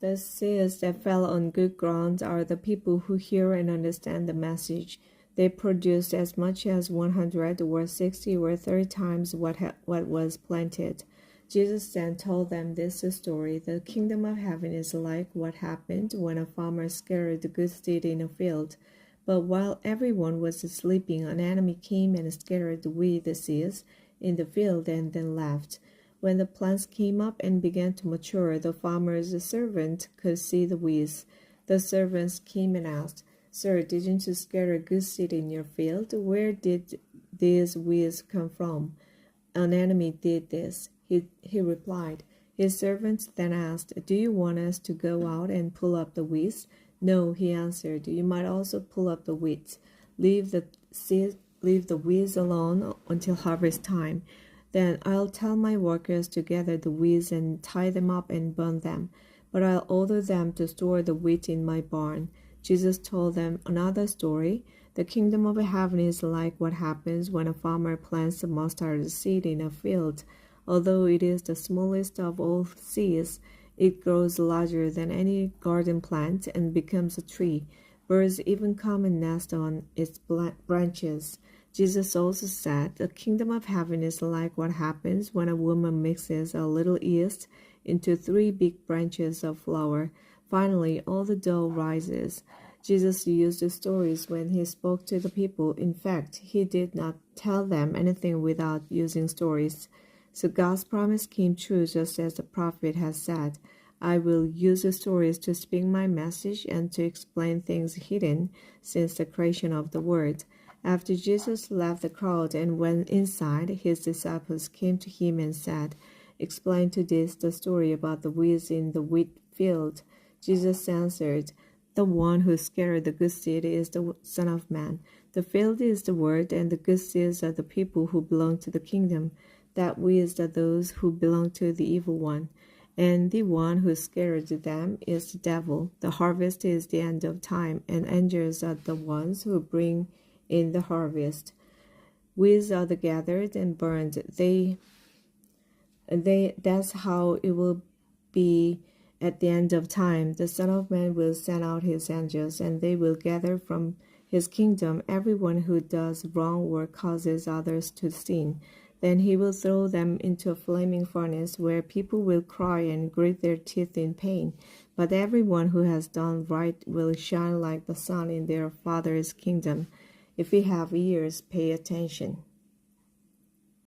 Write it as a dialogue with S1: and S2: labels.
S1: The seeds that fell on good ground are the people who hear and understand the message. They produce as much as 100 or 60 or 30 times what was planted. Jesus then told them this story. The kingdom of heaven is like what happened when a farmer scattered the good seed in a field. But while everyone was sleeping, an enemy came and scattered the weed seeds in the field and then left. When the plants came up and began to mature, the farmer's servant could see the weeds. The servants came and asked, "Sir, didn't you scatter good seed in your field? Where did these weeds come from?" "An enemy did this," he replied. His servants then asked, "Do you want us to go out and pull up the weeds?" "No," he answered. "You might also pull up the weeds. Leave the weeds alone until harvest time. Then I'll tell my workers to gather the weeds and tie them up and burn them. But I'll order them to store the wheat in my barn." Jesus told them another story. The kingdom of heaven is like what happens when a farmer plants a mustard seed in a field. Although it is the smallest of all seeds, it grows larger than any garden plant and becomes a tree. Birds even come and nest on its branches. Jesus also said, "The kingdom of heaven is like what happens when a woman mixes a little yeast into 3 big branches of flour. Finally, all the dough rises." Jesus used stories when he spoke to the people. In fact, he did not tell them anything without using stories. So God's promise came true just as the prophet has said. "I will use the stories to speak my message and to explain things hidden since the creation of the world." After Jesus left the crowd and went inside, his disciples came to him and said, "Explain to us the story about the weeds in the wheat field." Jesus answered, "The one who scattered the good seed is the Son of Man. The field is the world, and the good seeds are the people who belong to the kingdom. That weeds are those who belong to the evil one. And the one who scattered them is the devil. The harvest is the end of time, and angels are the ones who bring in the harvest. Weeds are the gathered and burned. That's how it will be at the end of time. The Son of Man will send out his angels, and they will gather from his kingdom everyone who does wrong or causes others to sin. Then he will throw them into a flaming furnace where people will cry and grit their teeth in pain. But everyone who has done right will shine like the sun in their Father's kingdom. If you have ears, pay attention.